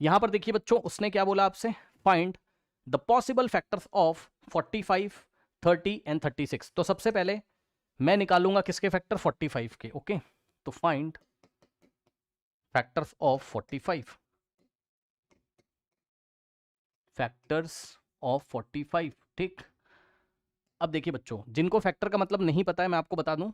यहां पर देखिए बच्चों, उसने क्या बोला आपसे, find the possible factors of 45, 30 and 36। तो सबसे पहले मैं निकालूंगा किसके फैक्टर, 45 के। ओके, तो find factors of 45, factors of 45। ठीक, अब देखिए बच्चों, जिनको फैक्टर का मतलब नहीं पता है मैं आपको बता दूं,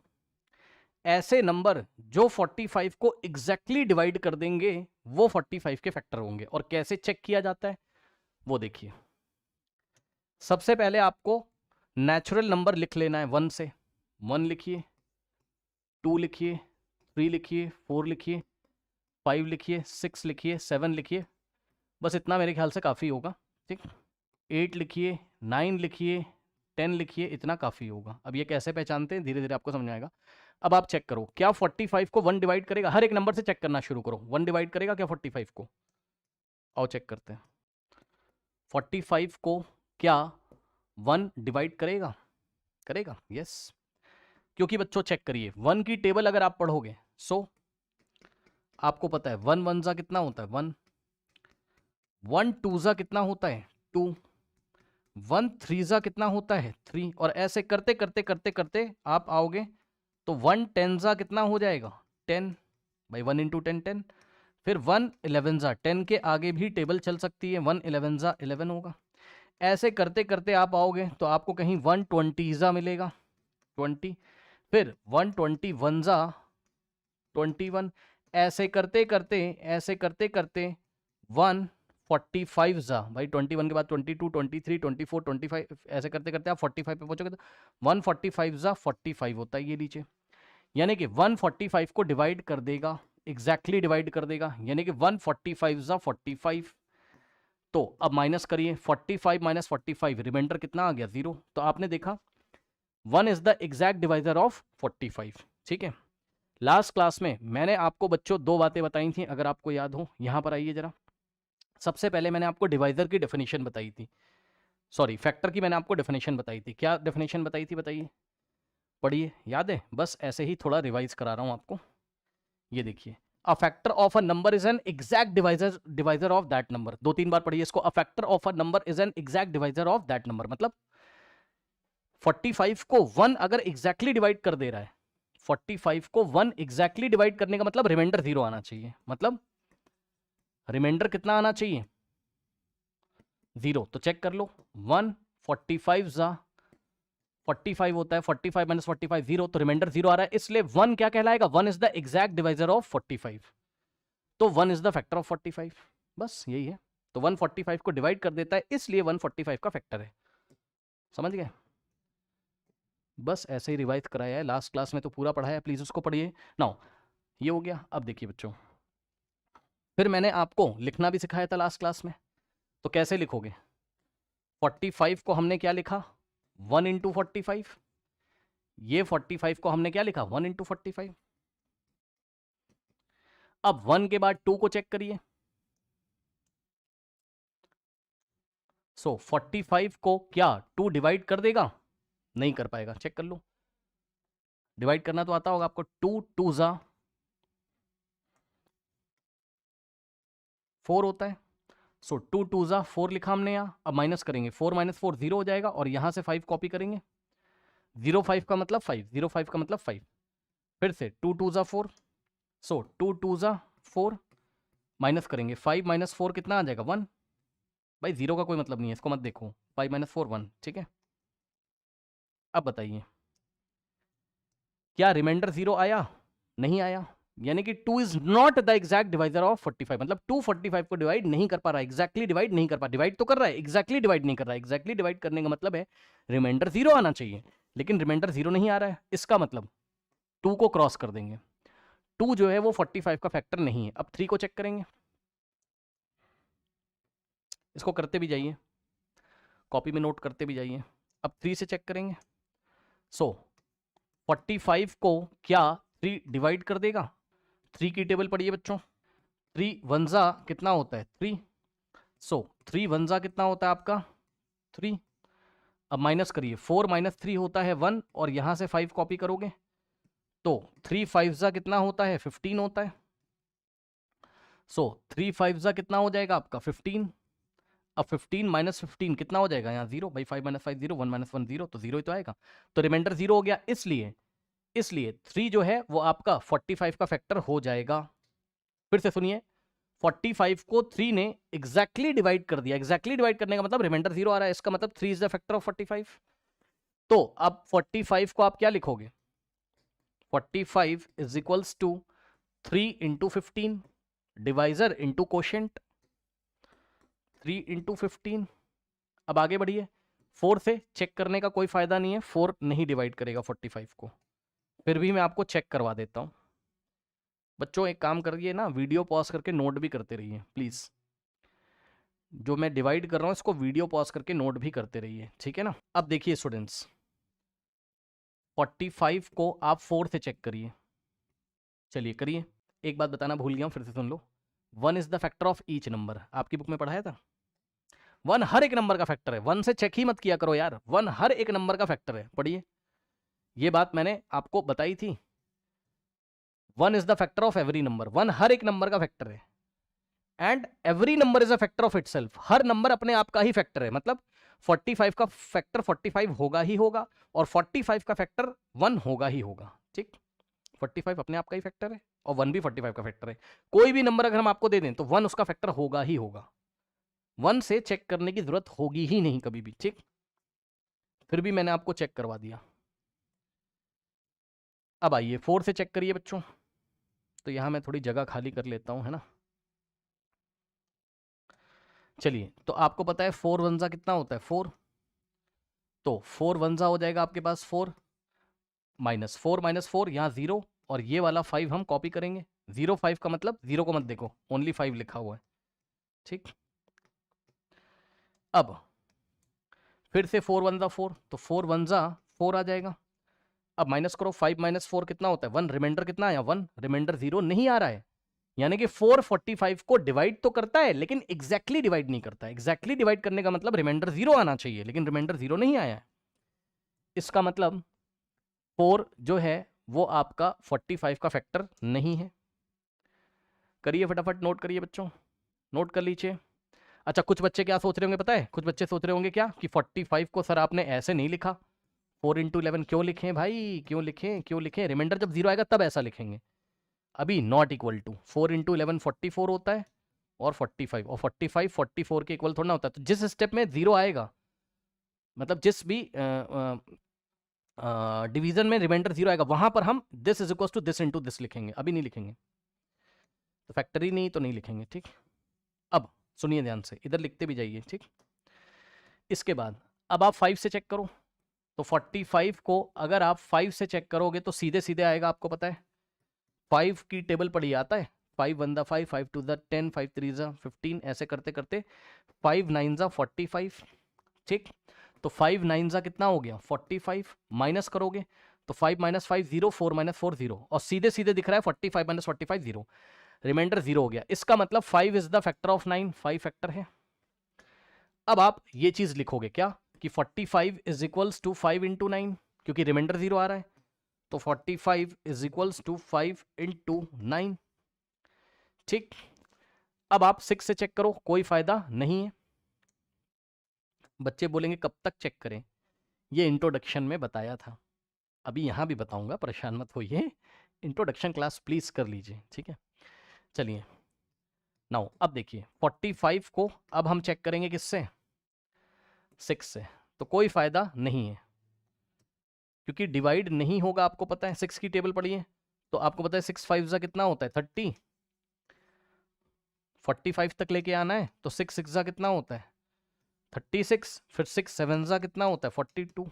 ऐसे नंबर जो 45 को एग्जैक्टली डिवाइड कर देंगे वो 45 के फैक्टर होंगे। और कैसे चेक किया जाता है वो देखिए। सबसे पहले आपको नेचुरल नंबर लिख लेना है 1 से। 1 लिखिए, 2 लिखिए, 3 लिखिए, 4 लिखिए, 5 लिखिए, 6 लिखिए, 7 लिखिए। बस इतना मेरे ख्याल से काफ़ी होगा। ठीक, 8 लिखिए, 9 लिखिए, 10 लिखिए, इतना काफ़ी होगा। अब ये कैसे पहचानते हैं धीरे धीरे आपको समझ आएगा। अब आप चेक करो, क्या 45 को 1 डिवाइड करेगा? हर एक नंबर से चेक करना शुरू करो, 1 डिवाइड करेगा क्या 45 को? आओ चेक करते हैं, 45 को क्या 1 डिवाइड करेगा? करेगा, यस। क्योंकि बच्चों चेक करिए, 1 की टेबल अगर आप पढ़ोगे, सो आपको पता है 1 1 जा कितना होता है 1, 1 2 जा कितना होता है 2, 1 3 जा कितना होता है 3, और ऐसे करते करते करते करते आप आओगे तो 1 10 जा कितना हो जाएगा 10, भाई 1 इंटू 10 10। फिर 1 11 जा, 10 के आगे भी टेबल चल सकती है, 1 11 जा 11 होगा। ऐसे करते करते आप आओगे तो आपको कहीं 120 जा मिलेगा 20, फिर 121 जा 21। ऐसे करते करते, ऐसे करते करते 145 जा, भाई 21 के बाद 22 23 24 25, ऐसे करते करते आप 45 पे पहुंचोगे तो 145 जा 45 होता है ये नीचे। यानी कि 145 को डिवाइड कर देगा, एग्जैक्टली डिवाइड कर देगा, यानी कि 145 जा 45। तो अब माइनस करिए, 45 माइनस 45, रिमाइंडर कितना आ गया 0। तो आपने देखा 1 is the exact divisor of 45। ठीक है, लास्ट क्लास में मैंने आपको बच्चों 2 बातें बताई थी, अगर आपको याद हो। यहां पर आइए जरा। सबसे पहले मैंने आपको डिवाइजर की डेफिनेशन बताई थी, सॉरी फैक्टर की मैंने आपको डेफिनेशन बताई थी। क्या डेफिनेशन बताई थी बताइए, पढ़िए, याद है? बस ऐसे ही थोड़ा रिवाइज करा रहा हूं आपको। ये देखिए, a factor of a number is an exact divisor of that number. 2-3 बार पढ़िए इसको, a factor of a number is an exact divisor of that number. मतलब 45 को 1 अगर एग्जैक्टली डिवाइड कर दे रहा है, 45 को 1 एग्जैक्टली डिवाइड करने का मतलब रिमाइंडर 0 आना चाहिए। मतलब रिमाइंडर कितना आना चाहिए 0। तो चेक कर लो, 145 जा 45 होता है, 45 माइनस 45 0, तो रिमाइंडर 0 आ रहा है, इसलिए 1 क्या कहलाएगा, 1 is the exact divisor of 45। तो 1 इज द फैक्टर ऑफ 45, बस यही है। तो 145 को डिवाइड कर देता है, इसलिए 145 का फैक्टर है। समझ गए? बस ऐसे ही रिवाइज कराया है, लास्ट क्लास में तो पूरा पढ़ाया, प्लीज उसको पढ़िए। नाउ ये हो गया। अब देखिए बच्चों, फिर मैंने आपको लिखना भी सिखाया था लास्ट क्लास में। तो कैसे लिखोगे, 45 को हमने क्या लिखा 1 इंटू 45, ये 45 को हमने क्या लिखा 1 इंटू 45। अब 1 के बाद 2 को चेक करिए। सो 45 को क्या 2 डिवाइड कर देगा? नहीं कर पाएगा, चेक कर लो। डिवाइड करना तो आता होगा आपको, 2 2 जा 4 होता है। सो 2 2 जा 4 लिखा हमने यहाँ। अब माइनस करेंगे, 4 माइनस 4 0 हो जाएगा, और यहां से 5 कॉपी करेंगे। 05 का मतलब 5, 05 का मतलब 5। फिर से 2 2 जा 4, सो 2 2 जा 4, माइनस करेंगे, 5 माइनस 4 कितना आ जाएगा 1। भाई 0 का कोई मतलब नहीं है, इसको मत देखो। 5 माइनस 4 1, ठीक है। अब बताइए, क्या रिमाइंडर 0 आया? नहीं आया, यानी कि 2 is not the exact divisor of 45। मतलब 2 45 को डिवाइड नहीं कर पा रहा है, एग्जैक्टली डिवाइड नहीं कर पा, डिवाइड तो कर रहा है, एग्जैक्टली डिवाइड नहीं कर रहा है। एग्जैक्टली डिवाइड करने का मतलब है रिमाइंडर 0 आना चाहिए, लेकिन रिमाइंडर 0 नहीं आ रहा है। इसका मतलब 2 को क्रॉस कर देंगे, 2 जो है वो 45 का फैक्टर नहीं है। अब 3 को चेक करेंगे, इसको करते भी जाइए, कॉपी में नोट करते भी जाइए। अब 3 से चेक करेंगे। सो 45 को क्या 3 डिवाइड कर देगा? 3 की टेबल पढ़िए बच्चों। 3 वंजा कितना होता है 3, सो 3 वंजा कितना होता है आपका 3। अब माइनस करिए, 4 माइनस 3 होता है 1, और यहां से 5 कॉपी करोगे तो 3 5 जा कितना होता है 15 होता है। सो 3 5 जा कितना हो जाएगा आपका 15। अब 15 माइनस 15 कितना हो जाएगा यहाँ 0, भाई 5 माइनस 5 0, 1 माइनस 1 0, तो 0 ही तो आएगा, तो रिमाइंडर 0 हो गया। इसलिए 3 जो है वो आपका 45 का फैक्टर हो जाएगा। फिर से सुनिए, 45 को 3 ने एग्जैक्टली डिवाइड कर दिया। एग्जैक्टली डिवाइड करने का मतलब रिमाइंडर 0 आ रहा है, इसका मतलब 3 इज द फैक्टर ऑफ 45। तो अब 45 को आप क्या लिखोगे, 45 is equals to 3 into 15 divisor into quotient, 3 into 15। अब आगे बढ़िए, 4 से चेक करने का कोई फायदा नहीं है, 4 नहीं डिवाइड करेगा 45 को, फिर भी मैं आपको चेक करवा देता हूं। बच्चों एक काम करिए ना, वीडियो पॉज करके नोट भी करते रहिए प्लीज। जो मैं डिवाइड कर रहा हूं इसको वीडियो पॉज करके नोट भी करते रहिए, ठीक है ना। अब देखिए स्टूडेंट्स, 45 को आप 4 से चेक करिए। चलिए करिए। एक बात बताना भूल गया हूं, फिर से सुन लो। 1 is the factor of each number, आपकी बुक में पढ़ाया था। 1 हर एक नंबर का फैक्टर है, 1 से चेक ही मत किया करो यार, 1 हर एक नंबर का फैक्टर है। पढ़िए, ये बात मैंने आपको बताई थी। 1 is the factor of every number, 1 हर एक नंबर का फैक्टर है। And every number is a factor of itself, her number अपने आप का ही फैक्टर है। मतलब 45 का फैक्टर 45 होगा ही होगा, और 45 का फैक्टर 1 होगा ही होगा, ठीक। 45 अपने आप का ही फैक्टर है, और 1 भी 45 का फैक्टर है। कोई भी नंबर अगर हम आपको दे दें तो 1 उसका फैक्टर होगा ही होगा, 1 से चेक करने की जरूरत होगी ही नहीं कभी भी, ठीक। फिर भी मैंने आपको चेक करवा दिया। अब आइए 4 से चेक करिए बच्चों। तो यहां मैं थोड़ी जगह खाली कर लेता हूं, है ना। चलिए, तो आपको पता है 4 1 कितना होता है 4, तो 4 1 हो जाएगा आपके पास 4 माइनस 4 यहाँ 0, और ये वाला 5 हम कॉपी करेंगे। 0 5 का मतलब 0 को मत देखो, ओनली 5 लिखा हुआ है, ठीक। अब फिर से 4 1 4, तो 4 1 4 आ जाएगा। अब माइनस करो, 5 माइनस 4 कितना होता है 1, रिमाइंडर कितना आया 1, रिमाइंडर 0 नहीं आ रहा है। यानी कि 4 45 को डिवाइड तो करता है लेकिन एग्जैक्टली डिवाइड नहीं करता। एग्जैक्टली डिवाइड करने का मतलब रिमाइंडर 0 आना चाहिए, लेकिन रिमाइंडर 0 नहीं आया है। इसका मतलब 4 जो है वो आपका 45 का फैक्टर नहीं है। करिए फटाफट, नोट करिए बच्चों, नोट कर लीजिए। अच्छा, कुछ बच्चे क्या सोच रहे होंगे पता है, कुछ बच्चे सोच रहे होंगे क्या कि 45 को सर आपने ऐसे नहीं लिखा, 4 इंटू 11 क्यों लिखें भाई, क्यों लिखें, रिमाइंडर जब 0 आएगा तब ऐसा लिखेंगे। अभी नॉट इक्वल टू 4 इंटू 11 44 होता है, और 45, और 45 44 के इक्वल थोड़ा ना होता है। तो जिस स्टेप में 0 आएगा, मतलब जिस भी डिवीजन में रिमाइंडर 0 आएगा, वहां पर हम this is equal to this into this लिखेंगे, अभी नहीं लिखेंगे। तो फैक्टर ही नहीं तो नहीं लिखेंगे, ठीक। अब सुनिए ध्यान से, इधर लिखते भी जाइए, ठीक। इसके बाद अब आप 5 से चेक करो। तो 45 को अगर आप 5 से चेक करोगे तो सीधे सीधे आएगा, आपको पता है 5 की टेबल पढ़ी आता है, 5 1 5, 5 2 10, 5 3 15, ऐसे करते करते 5 9 45, ठीक। तो 5 9 कितना हो गया 45, माइनस करोगे तो 5 माइनस 5 0, 4 माइनस 4 0, और सीधे सीधे दिख रहा है 45 माइनस 45 0, रिमाइंडर 0 हो गया। इसका मतलब 5 is the factor of 9, 5 factor है। अब आप ये चीज लिखोगे क्या कि 45 इज इक्वल्स टू 5 इंटू 9, क्योंकि रिमाइंडर 0 आ रहा है, तो 45 इज इक्वल्स टू 5 इंटू 9, ठीक। अब आप 6 से चेक करो, कोई फायदा नहीं है। बच्चे बोलेंगे कब तक चेक करें, ये इंट्रोडक्शन में बताया था, अभी यहां भी बताऊंगा, परेशान मत होइए। इंट्रोडक्शन क्लास प्लीज कर लीजिए, ठीक है। चलिए नाउ अब देखिए 45 को अब हम चेक करेंगे किससे, 6 से। तो कोई फायदा नहीं है, क्योंकि डिवाइड नहीं होगा। आपको पता है 6 की टेबल पढ़ी है, तो आपको पता है 6 5 कितना होता है 30, 45 तक लेके आना है, तो 6 6 कितना होता है 36, फिर 6 7 कितना होता है 42,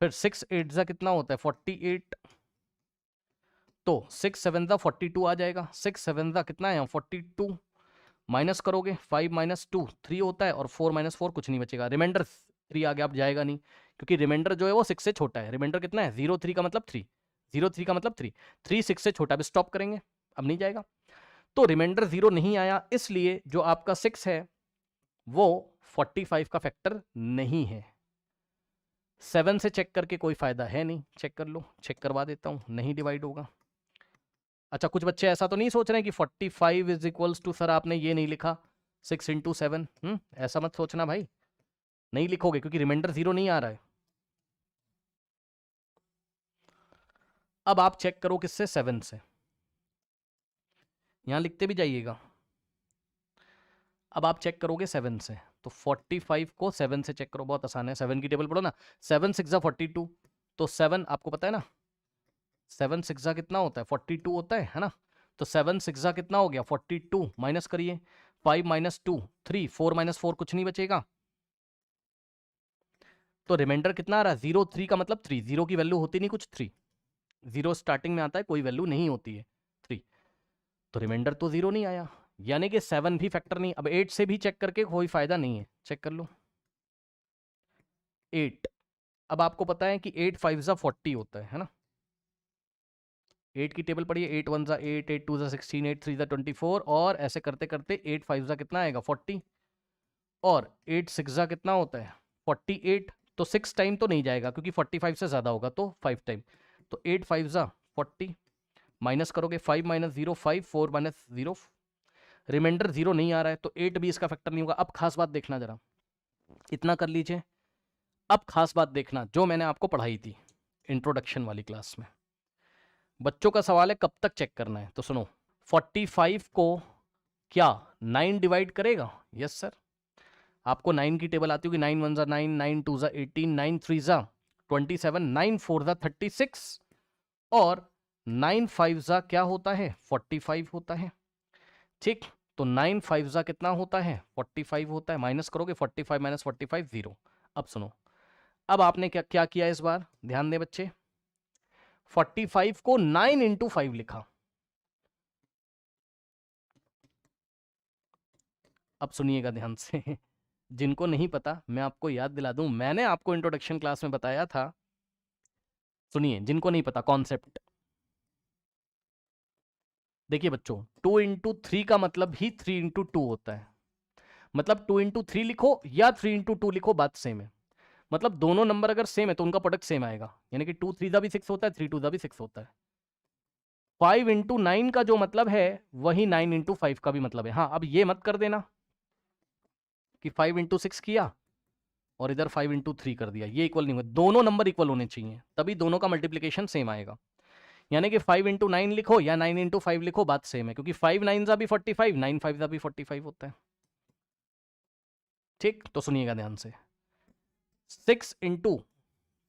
फिर 6 8 कितना होता है 48, तो 6 7 42 आ जाएगा। 6 7 कितना है 42, माइनस करोगे 5 माइनस 2 3 होता है, और 4 माइनस 4 कुछ नहीं बचेगा, रिमाइंडर 3 आगे आप जाएगा नहीं, क्योंकि रिमाइंडर जो है वो 6 से छोटा है। रिमाइंडर कितना है 0 3 का मतलब 3, 0 3 का मतलब 3, 3 6 से छोटा, अब स्टॉप करेंगे, अब नहीं जाएगा। तो रिमाइंडर 0 नहीं आया, इसलिए जो आपका 6 है वो 45 का फैक्टर नहीं है। 7 से चेक करके कोई फायदा है नहीं, चेक कर लो, चेक करवा देता हूं, नहीं डिवाइड होगा। अच्छा, कुछ बच्चे ऐसा तो नहीं सोच रहे हैं कि 45 इज इक्वल्स टू, सर आपने ये नहीं लिखा 6 इंटू 7। ऐसा मत सोचना भाई, नहीं लिखोगे क्योंकि रिमाइंडर 0 नहीं आ रहा है। अब आप चेक करो किससे, 7 से, यहां लिखते भी जाइएगा। अब आप चेक करोगे 7 से, तो 45 को 7 से चेक करो, बहुत आसान है, 7 की टेबल पढ़ो ना। 7 6 42, तो 7 आपको पता है ना, 7 6 कितना होता है, 42 होता है ना। तो 7 6 कितना हो गया, 42, माइनस करिए, 5 माइनस 2 3, 4 माइनस 4 कुछ नहीं बचेगा, तो रिमाइंडर कितना आ रहा है, 0 3 का मतलब 3, 0 की वैल्यू होती नहीं कुछ, 3 0 स्टार्टिंग में आता है, कोई वैल्यू नहीं होती है 3, तो रिमाइंडर तो 0 नहीं आया, यानी कि 7 भी फैक्टर नहीं। अब 8 से भी चेक करके कोई फायदा नहीं है, चेक कर लो 8। अब आपको पता है कि 8 5 जा 40 होता है ना, 8 की टेबल पढ़िए, 8 1 जा 8, 8 2 जा 16, 8 3 जा 24, और ऐसे करते करते 8 5 जा कितना आएगा 40, और 8 6 जा कितना होता है 48, तो 6 टाइम तो नहीं जाएगा क्योंकि 45 से ज़्यादा होगा, तो 5 टाइम, तो 8 5 जा 40, माइनस करोगे 5 माइनस 0 5, 4 माइनस 0, रिमाइंडर 0 नहीं आ रहा है, तो 8 भी इसका फैक्टर नहीं होगा। अब खास बात देखना जरा, इतना कर लीजिए, अब खास बात देखना जो मैंने आपको पढ़ाई थी इंट्रोडक्शन वाली क्लास में। बच्चों का सवाल है कब तक चेक करना है, तो सुनो, 45 को क्या 9 डिवाइड करेगा, यस सर, आपको 9 की टेबल आती होगी, 9 1 जा 9, 9 2 जा 18, 9 3 जा 27, 9 4 जा 36, और 9 5 जा क्या होता है 45 होता है, ठीक। तो 9 5 जा कितना होता है 45 होता है, माइनस करोगे 45 माइनस 45 0। अब सुनो, अब आपने क्या क्या किया इस बार, ध्यान दें बच्चे, 45 को 9 इंटू 5 लिखा। अब सुनिएगा ध्यान से जिनको नहीं पता मैं आपको याद दिला दूं, मैंने आपको इंट्रोडक्शन क्लास में बताया था, सुनिए जिनको नहीं पता कॉन्सेप्ट, देखिए बच्चों 2 इंटू 3 का मतलब ही 3 इंटू 2 होता है, मतलब 2 इंटू 3 लिखो या 3 इंटू 2 लिखो, बात सेम है, मतलब दोनों नंबर अगर सेम है तो उनका प्रोडक्ट सेम आएगा, यानी कि 2 3 दा भी 6 होता है, 3 2 दा भी 6 होता है। 5 इंटू 9 का जो मतलब है वही 9 इंटू 5 का भी मतलब है। हाँ, अब ये मत कर देना कि 5 इंटू 6 किया और इधर 5 इंटू 3 कर दिया, ये इक्वल नहीं हुआ, दोनों नंबर इक्वल होने चाहिए, तभी दोनों का मल्टीप्लीकेशन सेम आएगा, यानी कि 5 इंटू 9 लिखो या 9 इंटू 5 लिखो, बात सेम है, क्योंकि 5 9 जा भी 45, 9 5 जा भी 45 होता है, ठीक। तो सुनिएगा ध्यान से, 6 इंटू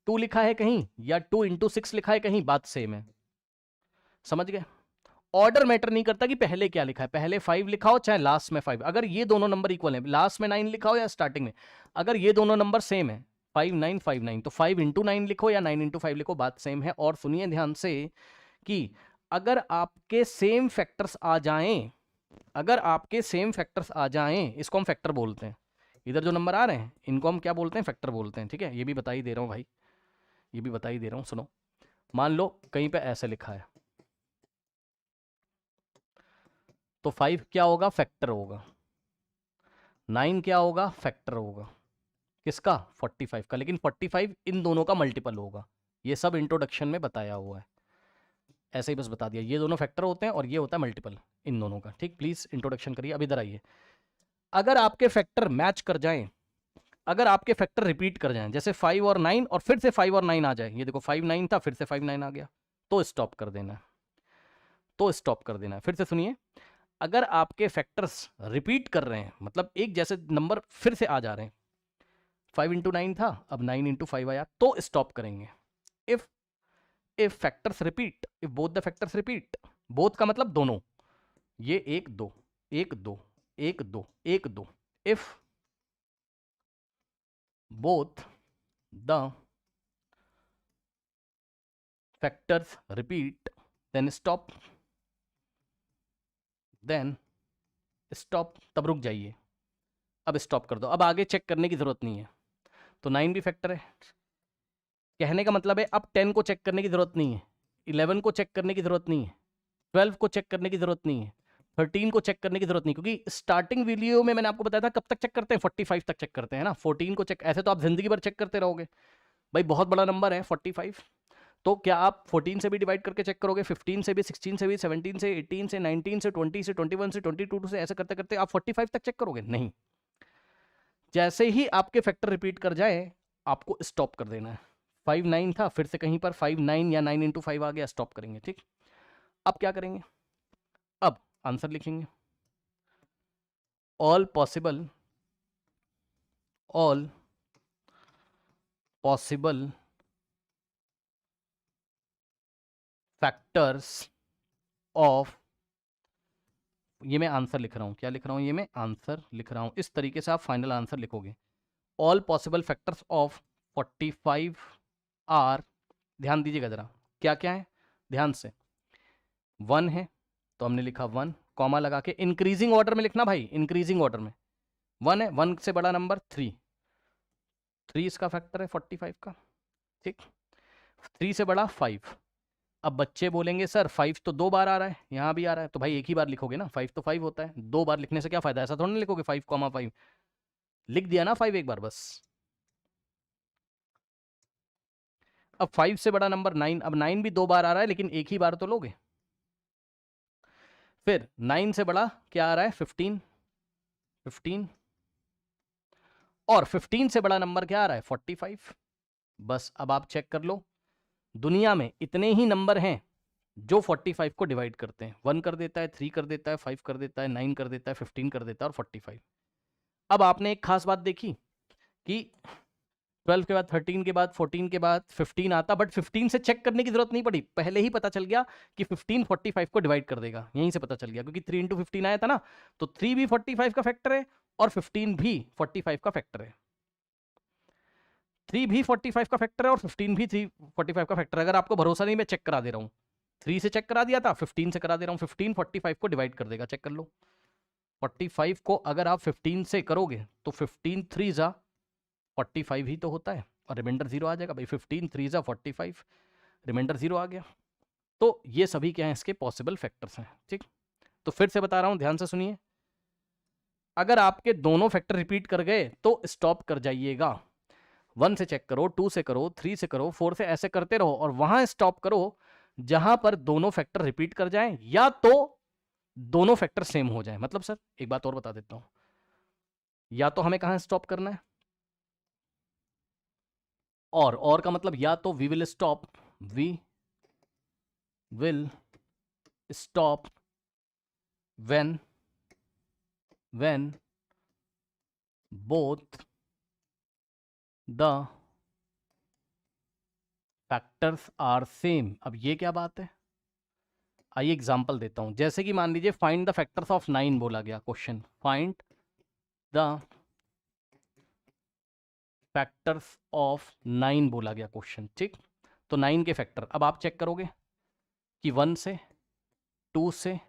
2 लिखा है कहीं या 2 इंटू 6 लिखा है कहीं, बात सेम है, समझ गए। ऑर्डर मैटर नहीं करता कि पहले क्या लिखा है, पहले 5 लिखा हो चाहे लास्ट में 5, अगर ये दोनों नंबर इक्वल है, लास्ट में 9 लिखा हो या स्टार्टिंग में, अगर ये दोनों नंबर सेम है 5 9 5 9, तो 5 इंटू 9 लिखो या 9 इंटू 5 लिखो, बात सेम है। और सुनिए ध्यान से कि अगर आपके सेम फैक्टर्स आ जाएं, अगर आपके सेम फैक्टर्स आ जाएं, इसको हम फैक्टर बोलते हैं, इधर जो नंबर आ रहे हैं इनको हम क्या बोलते हैं, फैक्टर बोलते हैं, ठीक है। ये भी बता ही दे रहा हूं भाई, ये भी बता ही दे रहा हूं, सुनो, मान लो कहीं पे ऐसे लिखा है, तो 5 क्या होगा, फैक्टर होगा, 9 क्या होगा, फैक्टर होगा, किसका 45 का, लेकिन 45 इन दोनों का मल्टीपल होगा, ये सब इंट्रोडक्शन में बताया हुआ है, ऐसे ही बस बता दिया, ये दोनों फैक्टर होते हैं और ये होता है मल्टीपल इन दोनों का, ठीक। प्लीज इंट्रोडक्शन करिए, अब इधर आइए, अगर आपके फैक्टर मैच कर जाएं, अगर आपके फैक्टर रिपीट कर जाएं, जैसे 5 और 9 और फिर से 5 और 9 आ जाए, ये देखो 5 9 था फिर से 5 9 आ गया, तो स्टॉप कर देना है, तो स्टॉप कर देना है। फिर से सुनिए, अगर आपके फैक्टर्स रिपीट कर रहे हैं, मतलब एक जैसे नंबर फिर से आ जा रहे हैं, 5 इंटू 9 था अब 9 इंटू 5 आया, तो स्टॉप करेंगे। If factors repeat, if both the factors repeat, both का मतलब दोनों, ये 1 2 1 2 1 2 1 2, if both the factors repeat then stop, then stop, तब रुक जाइए, अब स्टॉप कर दो, अब आगे चेक करने की जरूरत नहीं है। तो 9 भी फैक्टर है, कहने का मतलब है अब 10 को चेक करने की जरूरत नहीं है, 11 को चेक करने की जरूरत नहीं है, 12 को चेक करने की जरूरत नहीं है, 13 को चेक करने की जरूरत नहीं, क्योंकि स्टार्टिंग वीडियो में मैंने आपको बताया था कब तक चेक करते हैं, 45 तक चेक करते हैं ना, 14 को चेक, ऐसे तो आप जिंदगी भर चेक करते रहोगे भाई, बहुत बड़ा नंबर है 45, तो क्या आप 14 से भी डिवाइड करके चेक करोगे, 15 से भी, 16 से भी, 17 से, 18 से, 19 से, 20 से, 21 से, 22 से, ऐसे करते करते आप 45 तक चेक करोगे? नहीं। जैसे ही आपके फैक्टर रिपीट कर जाए आपको स्टॉप कर देना है। 5 9 था, फिर से कहीं पर 5 9 या 9 इंटू 5 आ गया, स्टॉप करेंगे। ठीक, अब क्या करेंगे? अब आंसर लिखेंगे। ऑल पॉसिबल फैक्टर्स ऑफ, ये मैं आंसर लिख रहा हूं, क्या लिख रहा हूं? ये मैं आंसर लिख रहा हूं। इस तरीके से आप फाइनल आंसर लिखोगे। All possible factors of 45 are, ध्यान दीजिएगा जरा, क्या क्या है ध्यान से। 1 है तो हमने लिखा 1, कॉमा लगा के इंक्रीजिंग ऑर्डर में लिखना भाई, इंक्रीजिंग ऑर्डर में। 1 है, 1 से बड़ा नंबर 3, 3 इसका फैक्टर है 45 का। ठीक, 3 से बड़ा 5। अब बच्चे बोलेंगे सर 5 तो 2 बार आ रहा है, यहाँ भी आ रहा है, तो भाई एक ही बार लिखोगे ना, 5 तो 5 होता है, 2 बार लिखने से क्या फायदा है? ऐसा थोड़ा ना लिखोगे 5,5 लिख दिया ना 5 एक बार बस। अब 5 से बड़ा नंबर 9, अब 9 भी 2 बार आ रहा है लेकिन एक ही बार तो लोगे। फिर 9 से बड़ा क्या आ रहा है? 15 और 15 से बड़ा नंबर क्या आ रहा है? 45। बस अब आप चेक कर लो, दुनिया में इतने ही नंबर हैं जो 45 को डिवाइड करते हैं। 1 कर देता है, 3 कर देता है, 5 कर देता है, 9 कर देता है, 15 कर देता है और 45। अब आपने एक खास बात देखी कि 12 के बाद 13 के बाद 14 के बाद 15 आता, बट 15 से चेक करने की जरूरत नहीं पड़ी, पहले ही पता चल गया कि 15 45 को डिवाइड कर देगा। यहीं से पता चल गया क्योंकि 3 इंटू 15 आया था ना, तो 3 भी 45 का फैक्टर है और 15 भी 45 का फैक्टर है। 3 भी 45 का फैक्टर है और 15 भी 45 का फैक्टर है। अगर आपको भरोसा नहीं, मैं चेक करा दे रहा हूं। 3 से चेक करा दिया था, 15 से करा दे रहा हूं। 15 45 को डिवाइड कर देगा, चेक कर लो। 45 को अगर आप 15 से करोगे तो 15 3 जा 45 ही तो होता है और रिमाइंडर 0 आ जाएगा भाई। 15 3 जा 45, रिमाइंडर 0 आ गया। तो ये सभी क्या है? इसके पॉसिबल फैक्टर्स हैं। ठीक, तो फिर से बता रहा हूं, ध्यान से सुनिए। अगर आपके दोनों फैक्टर रिपीट कर गए तो स्टॉप कर जाइएगा। 1 से चेक करो, 2 से करो, 3 से करो, 4 से, ऐसे करते रहो और वहां स्टॉप करो जहां पर दोनों फैक्टर रिपीट कर जाएं या तो दोनों फैक्टर सेम हो जाएं। मतलब सर एक बात और बता देता हूं, या तो हमें कहां स्टॉप करना है, और का मतलब या तो we will stop when both the factors are same. अब ये क्या बात है? आइए एग्जांपल देता हूं। जैसे कि मान लीजिए फाइंड द फैक्टर्स ऑफ 9 बोला गया question, find the factors of 9 बोला गया क्वेश्चन। ठीक, तो 9 के फैक्टर अब आप चेक करोगे कि 1 से, 2 से,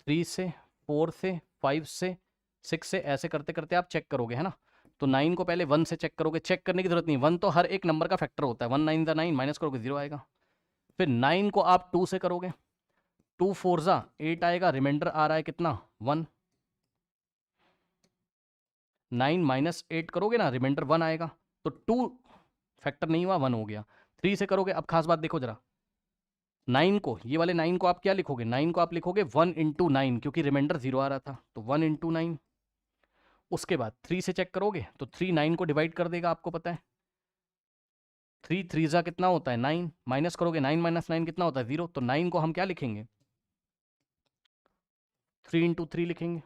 3 से, 4 से, 5 से, 6 से, ऐसे करते करते आप चेक करोगे, है ना। तो 9 को पहले 1 से चेक करोगे, चेक करने की जरूरत नहीं, 1 तो हर एक नंबर का फैक्टर होता है। 1 9 ज़ा 9, माइनस करोगे 0 आएगा। फिर 9 को आप 2 से करोगे, 2 4 ज़ा 8 आएगा, रिमाइंडर आ रहा है कितना? 1। 9 माइनस 8 करोगे ना, रिमाइंडर 1 आएगा। तो 2 फैक्टर नहीं हुआ, 1 हो गया। 3 से करोगे, अब खास बात देखो जरा, 9 को, ये वाले 9 को आप क्या लिखोगे? 9 को आप लिखोगे 1 इंटू 9, क्योंकि रिमाइंडर 0 आ रहा था, तो 1 इंटू 9। उसके बाद 3 से चेक करोगे तो 3 9 को डिवाइड कर देगा, आपको पता है। 3 3 जा कितना होता है? 9, माइनस करोगे 9 माइनस 9 कितना होता है? 0। तो 9 को हम क्या लिखेंगे? 3 इंटू 3 लिखेंगे।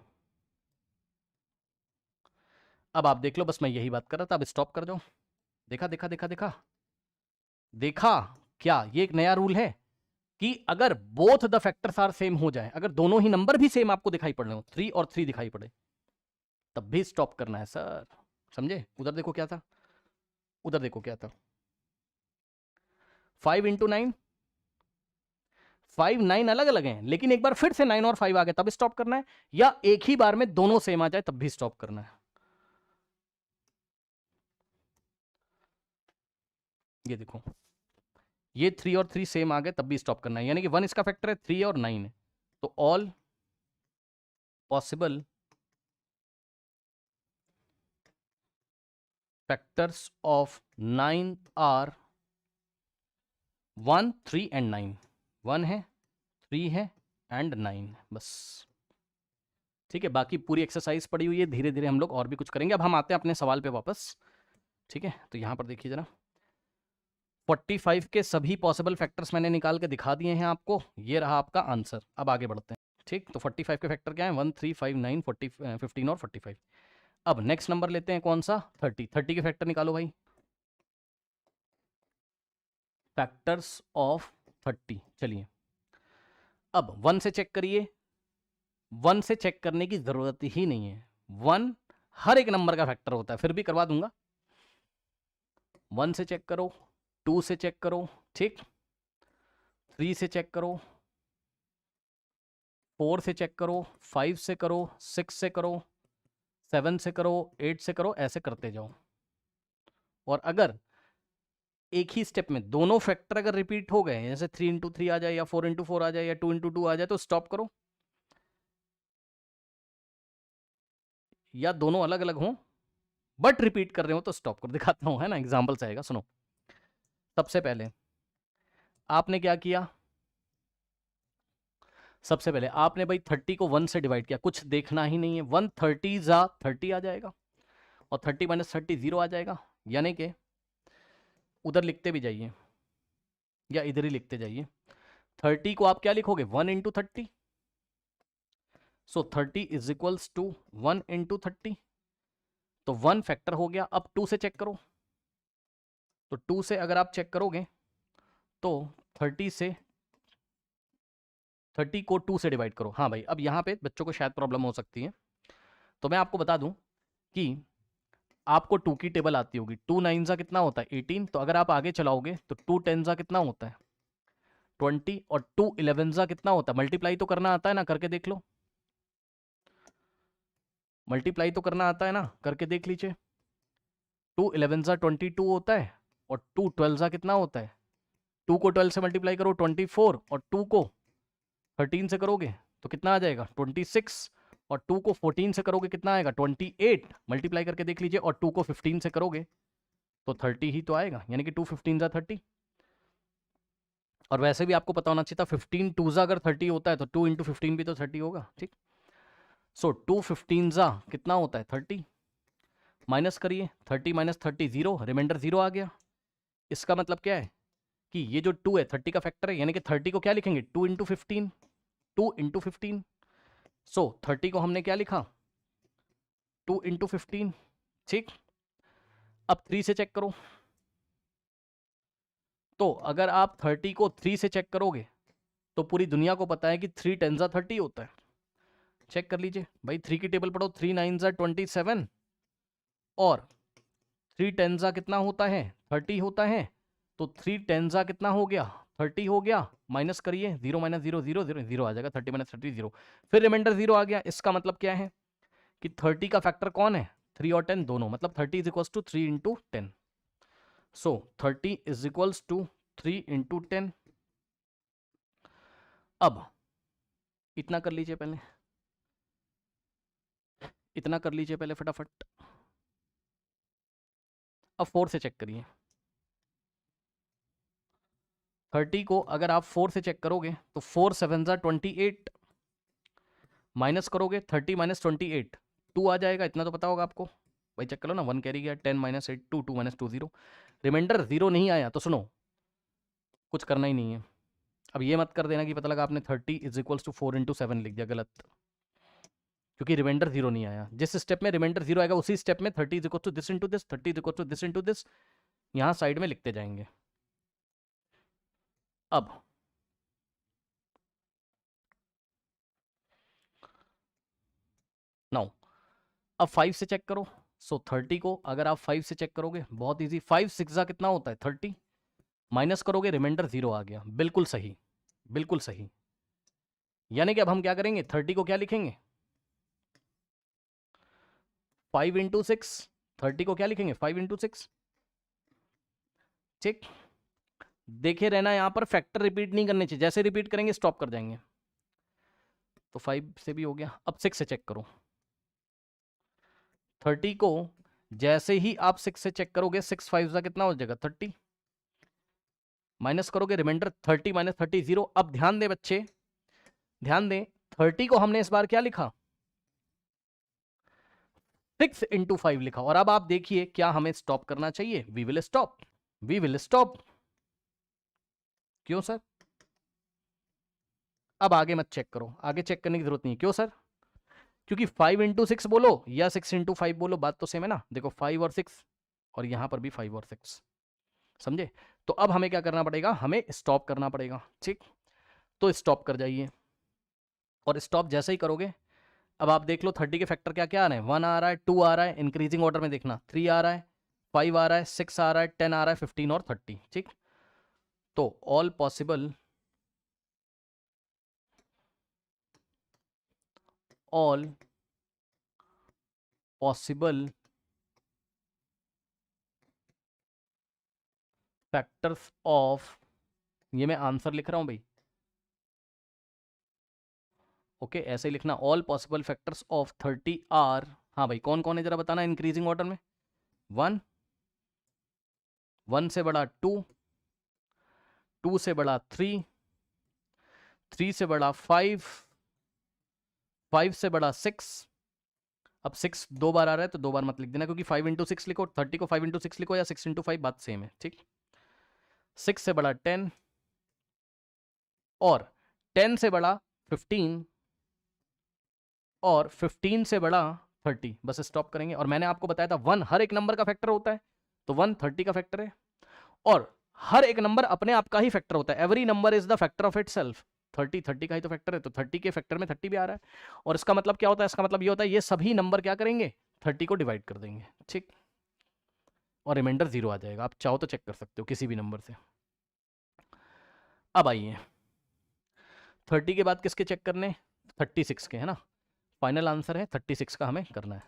अब आप देख लो, बस मैं यही बात कर रहा था, अब स्टॉप कर जाओ। देखा देखा देखा देखा देखा क्या ये एक नया रूल है कि अगर both the factors are same हो जाए, अगर दोनों ही नंबर भी सेम आपको दिखाई पड़ रहे हो, 3 और 3 दिखाई पड़े, तब भी स्टॉप करना है सर। समझे? उधर देखो क्या था, उधर देखो क्या था। 5 इंटू 9, 5 9 अलग अलग हैं, लेकिन एक बार फिर से 9 और 5 आ गए तब स्टॉप करना है, या एक ही बार में दोनों सेम आ जाए तब भी स्टॉप करना है। ये देखो, ये 3 और 3 सेम आ गए तब भी स्टॉप करना है, यानी कि 1 इसका फैक्टर है, 3 और 9 है। तो all possible factors of 9 are 1 3 and 9, 1 है 3 है एंड 9, बस ठीक है। बाकी पूरी एक्सरसाइज पड़ी हुई है, धीरे धीरे हम लोग और भी कुछ करेंगे। अब हम आते हैं अपने सवाल पे वापस, ठीक है। तो यहाँ पर देखिए जरा, 45 के सभी पॉसिबल फैक्टर्स मैंने निकाल के दिखा दिए हैं आपको, ये रहा आपका आंसर। अब आगे बढ़ते हैं, ठीक। तो 45 के फैक्टर क्या है, 1 3 5 9 40 15 और 45। अब नेक्स्ट नंबर लेते हैं कौन सा, 30। 30 के फैक्टर निकालो भाई, फैक्टर्स ऑफ 30। चलिए अब 1 से चेक करिए, 1 से चेक करने की जरूरत ही नहीं है, 1 हर एक नंबर का फैक्टर होता है, फिर भी करवा दूंगा। 1 से चेक करो, 2 से चेक करो, ठीक, 3 से चेक करो, 4 से चेक करो, 5 से करो, 6 से करो, 7 से करो, 8 से करो, ऐसे करते जाओ। और अगर एक ही स्टेप में दोनों फैक्टर अगर रिपीट हो गए, जैसे 3 इंटू 3 आ जाए या 4 इंटू 4 आ जाए या 2 इंटू 2 आ जाए, तो स्टॉप करो। या दोनों अलग अलग हों बट रिपीट कर रहे हो तो स्टॉप करो। दिखाता हूं, है ना, एग्जाम्पल से आएगा, सुनो। सबसे पहले आपने क्या किया, सबसे पहले आपने भाई 30 को 1 से डिवाइड किया, कुछ देखना ही नहीं है, 1 30 जा 30 आ जाएगा और 30 माइनस 30 0 आ जाएगा। यानी कि उधर लिखते भी जाइए या इधर ही लिखते जाइए, 30 को आप क्या लिखोगे, 1 into 30। So 30 is equals to 1 into 30। तो 1 फैक्टर हो गया। अब 2 से चेक करो, तो 2 से अगर आप चेक करोगे तो 30 से 30 को 2 से डिवाइड करो। हाँ भाई, अब यहाँ पे बच्चों को शायद प्रॉब्लम हो सकती है, तो मैं आपको बता दूं कि आपको 2 की टेबल आती होगी। 2 9 जा कितना होता है, 18। तो अगर आप आगे चलाओगे तो 2 10 जा कितना होता है, 20। और 2 11 जा कितना होता है, मल्टीप्लाई तो करना आता है ना, करके देख लो। मल्टीप्लाई तो करना आता है ना, करके देख लीजिए। 2 11 जा 22 होता है और 2 12 जा कितना होता है, 2 को 12 से मल्टीप्लाई करो 24, और 2 को 13 से करोगे तो कितना आ जाएगा 26, और 2 को 14 से करोगे कितना आएगा 28। मल्टीप्लाई करके देख लीजिए। और 2 को 15 से करोगे तो 30 ही तो आएगा, यानी कि 2 15 जा 30। और वैसे भी आपको पता होना चाहिए था, 15 2 जा अगर 30 होता है तो 2 इंटू 15 भी तो 30 होगा, ठीक। सो 2 15 जा कितना होता है 30, माइनस करिए, 30 माइनस 30 0, रिमाइंडर 0 आ गया। इसका मतलब क्या है कि ये जो 2 है 30 का फैक्टर है, यानी कि 30 को क्या लिखेंगे 2 इंटू 15, 2 इंटू 15। सो 30 को हमने क्या लिखा 2 इंटू 15, ठीक। अब 3 से चेक करो, तो अगर आप 30 को 3 से चेक करोगे तो पूरी दुनिया को पता है कि 3 10 जा 30 होता है। चेक कर लीजिए भाई, 3 की टेबल पढ़ो, 3 9 जा 27 और 3 10 जा कितना होता है 30 होता है। तो 3 10 जा कितना हो गया 30 हो गया, माइनस करिए, 0 माइनस 0 0 0 0 आ जाएगा, 30 माइनस 30 0, फिर रिमाइंडर 0 आ गया। इसका मतलब क्या है कि 30 का फैक्टर कौन है 3 और 10 दोनों, मतलब 30 is equals to 3 into 10। So 30 is equals to 3 into 10। अब इतना कर लीजिए पहले, इतना कर लीजिए पहले फटाफट। अब 4 से चेक करिए, 30 को अगर आप 4 से चेक करोगे तो 4 7 जा 28, माइनस करोगे 30 माइनस 28 2 आ जाएगा, इतना तो पता होगा आपको भाई, चेक करो ना, 1 कैरी गया, 10 माइनस 8 2, 2 माइनस 2 0, रिमाइंडर 0 नहीं आया। तो सुनो, कुछ करना ही नहीं है। अब ये मत कर देना कि पता लगा आपने 30 इज इक्वल्स टू 4 इंटू 7 लिख दिया, गलत, क्योंकि रिमाइंडर 0 नहीं आया। जिस स्टेप में रिमाइंडर 0 आएगा उसी स्टेप में 30 is equal to this into this, 30 is equal to this into this, यहाँ साइड में लिखते जाएंगे। अब नाउ अब 5 से चेक करो। सो 30 को अगर आप 5 से चेक करोगे, बहुत इजी, 5 6 जा कितना होता है 30, माइनस करोगे रिमाइंडर 0 आ गया, बिल्कुल सही, बिल्कुल सही। यानी कि अब हम क्या करेंगे, 30 को क्या लिखेंगे 5 इंटू 6, 30 को क्या लिखेंगे 5 इंटू 6, ठीक। देखे रहना, यहां पर फैक्टर रिपीट नहीं करने चाहिए, जैसे रिपीट करेंगे स्टॉप कर जाएंगे। तो 5 से भी हो गया। अब 6 से चेक करो, 30 को जैसे ही आप 6 से चेक करोगे, 6 5 का कितना हो जाएगा 30, माइनस करोगे रिमाइंडर 30 माइनस 30 0। अब ध्यान दें बच्चे, ध्यान दें, 30 को हमने इस बार क्या लिखा, 6 इंटू 5 लिखा। और अब आप देखिए क्या हमें स्टॉप करना चाहिए, we will stop, we will stop. क्यों सर? अब आगे मत चेक करो, आगे चेक करने की जरूरत नहीं है। क्यों सर? क्योंकि 5 इंटू 6 बोलो या 6 इंटू 5 बोलो, बात तो सेम है ना। देखो 5 और 6, और यहां पर भी 5 और 6, समझे? तो अब हमें क्या करना पड़ेगा, हमें स्टॉप करना पड़ेगा, ठीक? तो स्टॉप कर जाइए, और स्टॉप जैसे ही करोगे, अब आप देख लो 30 के फैक्टर क्या क्या आ रहे हैं, 1 आ रहा है, 2 आ रहा है, इंक्रीजिंग ऑर्डर में देखना, 3 आ रहा है, 5 आ रहा है, 6 आ रहा है, 10 आ रहा है, 15 और 30, ठीक? तो ऑल पॉसिबल फैक्टर्स ऑफ, ये मैं आंसर लिख रहा हूं भाई, ओके ऐसे ही लिखना, all possible factors of 30 are, हाँ भाई कौन कौन है जरा बताना इंक्रीजिंग ऑर्डर में, 1, 1 से बड़ा 2, 2 से बड़ा 3, 3 से बड़ा 5, 5 से बड़ा 6। अब 6 दो बार आ रहा है तो दो बार मत लिख देना, क्योंकि 5 इंटू 6 लिखो, 30 को 5 इंटू 6 लिखो या 6 इंटू 5, बात सेम है, ठीक? 6 से बड़ा 10, और 10 से बड़ा 15, और 15 से बड़ा 30। बस स्टॉप करेंगे। और मैंने आपको बताया था 1 हर एक नंबर का फैक्टर होता है, तो 1 30 का फैक्टर है, और हर एक नंबर अपने आप का ही फैक्टर होता है, every number is the factor of itself. 30 का ही तो फैक्टर है, तो 30 के फैक्टर में 30 भी आ रहा है। और इसका मतलब क्या होता है, इसका मतलब ये होता है ये सभी नंबर क्या करेंगे, 30 को डिवाइड कर देंगे, ठीक? और रिमाइंडर 0 आ जाएगा। आप चाहो तो चेक कर सकते हो किसी भी नंबर से। अब आइए 30 के बाद किसके चेक करने, 36 के, है ना? फाइनल आंसर है 36 का हमें करना है।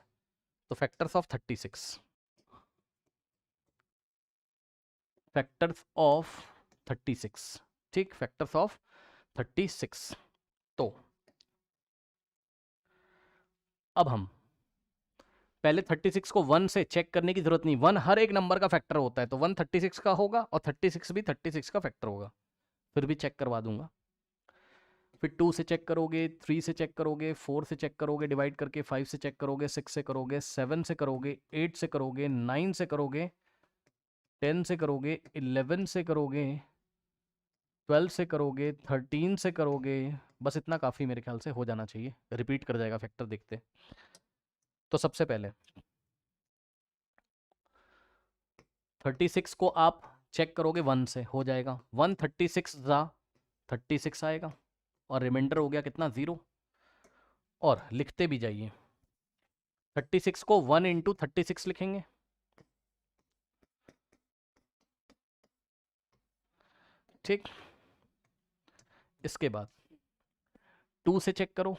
तो फैक्टर्स ऑफ 36, फैक्टर्स ऑफ 36, ठीक, फैक्टर्स ऑफ 36। तो अब हम पहले 36 को 1 से चेक करने की जरूरत नहीं, 1 हर एक नंबर का फैक्टर होता है, तो 1 36 का होगा और 36 भी 36 का फैक्टर होगा, फिर भी चेक करवा दूंगा। फिर 2 से चेक करोगे, 3 से चेक करोगे, 4 से चेक करोगे डिवाइड करके, 5 से चेक करोगे, 6 से करोगे, 7 से करोगे, 8 से करोगे, 9 से करोगे, 10 से करोगे, 11 से करोगे, 12 से करोगे, 13 से करोगे। बस इतना काफ़ी मेरे ख्याल से हो जाना चाहिए, रिपीट कर जाएगा फैक्टर देखते। तो सबसे पहले 36 को आप चेक करोगे 1 से, हो जाएगा 1 36 ज़ा 36 आएगा, और रिमाइंडर हो गया कितना, 0। और लिखते भी जाइए, 36 को 1 इंटू 36 लिखेंगे, ठीक? इसके बाद 2 से चेक करो,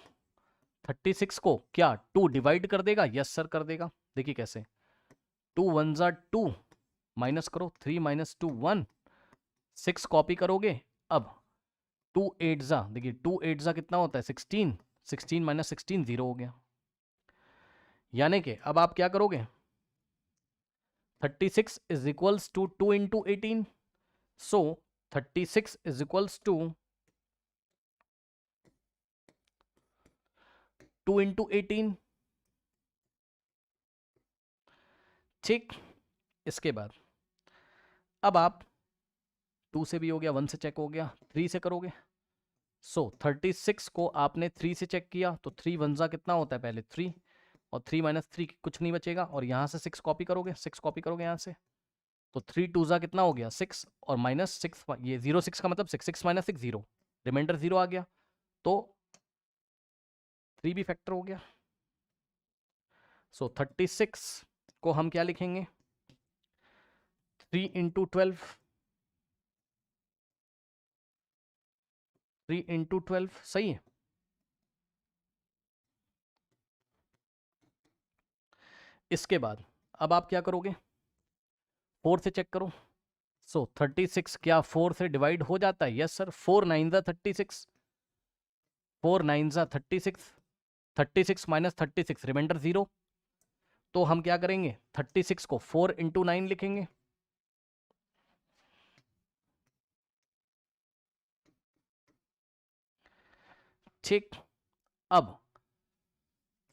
36 को क्या 2 डिवाइड कर देगा, यस सर कर देगा। देखिए कैसे, 2 1 ज़ा 2, माइनस करो, 3 माइनस 2 1, 6 कॉपी करोगे। अब 2 8 ज़ा, देखिए 2 8 ज़ा कितना होता है, 16, 16 माइनस 16 0 हो गया। यानी कि अब आप क्या करोगे, 36 is equals to 2 into 18, so 36 is equals to 2 into 18, ठीक? इसके बाद अब आप 2 से भी हो गया, 1 से चेक हो गया, 3 से करोगे, सो 36 को आपने 3 से चेक किया, तो 3 1 ज़ा कितना होता है, पहले 3, और 3 माइनस 3 कुछ नहीं बचेगा, और यहाँ से 6 कॉपी करोगे, 6 कॉपी करोगे यहाँ से, तो 3 2 ज़ा कितना हो गया 6, और माइनस 6, ये 0 6 का मतलब 6, 6 माइनस 6 0, रिमाइंडर 0 आ गया, तो 3 भी फैक्टर हो गया। सो 36 को हम क्या लिखेंगे, 3 इंटू 12, 3 इंटू 12, सही है। इसके बाद अब आप क्या करोगे, 4 से चेक करो, सो 36 क्या 4 से डिवाइड हो जाता है, यस सर, 4 9 ज़ा 36, 4 9 ज़ा 36, 36 माइनस 36 रिमाइंडर 0, तो हम क्या करेंगे, 36 को 4 इंटू 9 लिखेंगे, ठीक, अब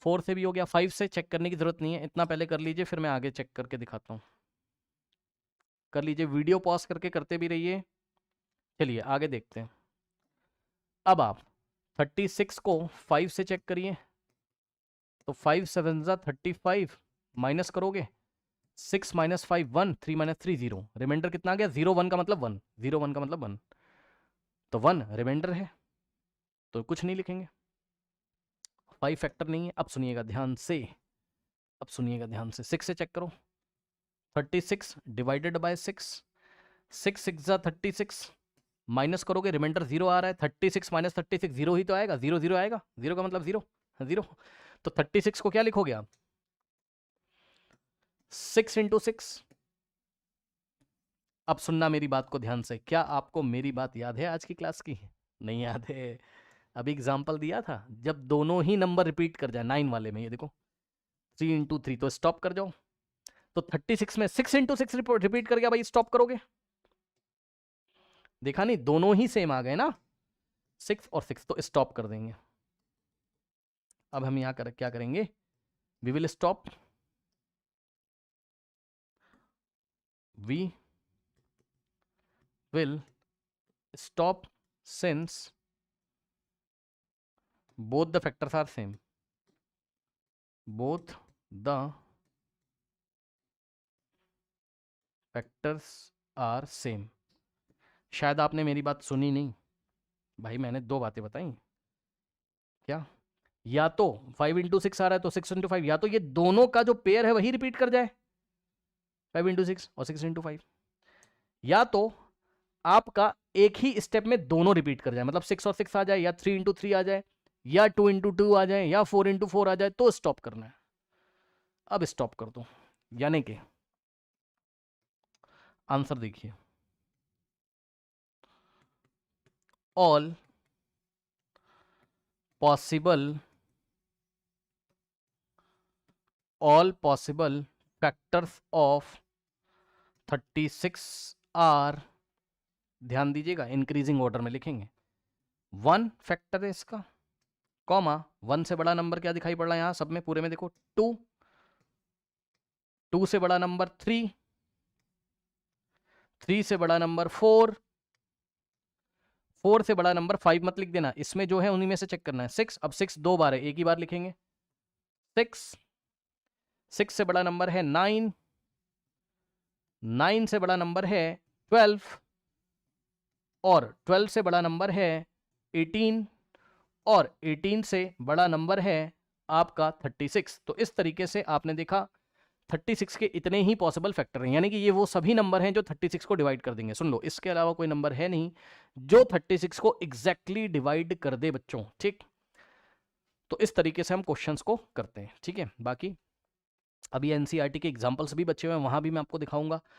4 से भी हो गया, 5 से चेक करने की जरूरत नहीं है, इतना पहले कर लीजिए, फिर मैं आगे चेक करके दिखाता हूँ। कर लीजिए, वीडियो पॉज करके करते भी रहिए। चलिए आगे देखते हैं। अब आप 36 को 5 से चेक करिए, तो 5 7 जा 35, माइनस करोगे 6 माइनस 5 1, 3 माइनस 3 0, रिमाइंडर कितना आ गया? 0 1 का मतलब 1, 0 1 का मतलब 1, तो 1 रिमाइंडर है, तो कुछ नहीं लिखेंगे। 5 फैक्टर नहीं है। अब सुनिएगा ध्यान से, अब सुनिएगा ध्यान से, 6 से चेक करो, 36 डिवाइडेड बाय 6, 6 6 जा 36, माइनस करोगे रिमाइंडर 0 आ रहा है, 36 माइनस 36 0 ही तो आएगा, 0 0 आएगा, 0 का मतलब 0 0, तो 36 को क्या लिखोगे आप? 6 इंटू 6। अब सुनना मेरी बात को ध्यान से, क्या आपको मेरी बात याद है आज की क्लास की? नहीं याद है? अभी एग्जाम्पल दिया था, जब दोनों ही नंबर रिपीट कर जाए 9 वाले में, ये देखो 3 इंटू 3, तो स्टॉप कर जाओ। तो 36 में 6 इंटू 6 रिपीट कर गया भाई, स्टॉप करोगे? देखा नहीं, दोनों ही सेम आ गए ना, 6 और 6, तो स्टॉप कर देंगे। अब हम यहां क्या करेंगे? We will stop, we will stop since both the factors are same, both the factors are same। शायद आपने मेरी बात सुनी नहीं भाई, मैंने 2 बातें बताई। क्या? या तो 5 इंटू 6 आ रहा है तो 6 इंटू 5, या तो ये दोनों का जो पेयर है वही रिपीट कर जाए, 5 इंटू 6 और 6 इंटू 5, या तो आपका एक ही स्टेप में दोनों रिपीट कर जाए, मतलब 6 और 6 आ जाए, या 3 इंटू 3 आ जाए, या 2 इंटू 2 आ जाए, या 4 इंटू 4 आ जाए, तो स्टॉप करना है। अब स्टॉप कर दो, यानी कि आंसर देखिए, all possible factors of 36 are, ध्यान दीजिएगा इंक्रीजिंग ऑर्डर में लिखेंगे। 1 फैक्टर है इसका, कॉमा 1 से बड़ा नंबर क्या दिखाई पड़ रहा है यहां सब में पूरे में? देखो 2, 2 से बड़ा नंबर 3, 3 से बड़ा नंबर 4, 4 से बड़ा नंबर 5 मत लिख देना, इसमें जो है उन्हीं में से चेक करना है। 6, अब 6 2 बार है, एक ही बार लिखेंगे 6, 6 से बड़ा नंबर है 9, 9 से बड़ा नंबर है 12, और 12 से बड़ा नंबर है 18, और 18 से बड़ा नंबर है आपका 36। तो इस तरीके से आपने देखा 36 के इतने ही पॉसिबल फैक्टर हैं, यानी कि ये वो सभी नंबर हैं जो 36 को डिवाइड कर देंगे। सुन लो, इसके अलावा कोई नंबर है नहीं जो 36 को एग्जैक्टली डिवाइड कर दे बच्चों, ठीक। तो इस तरीके से हम क्वेश्चंस को करते हैं, ठीक है। बाकी अभी एनसीईआरटी के एग्जांपल्स भी बचे हुए हैं, वहां भी मैं आपको दिखाऊंगा।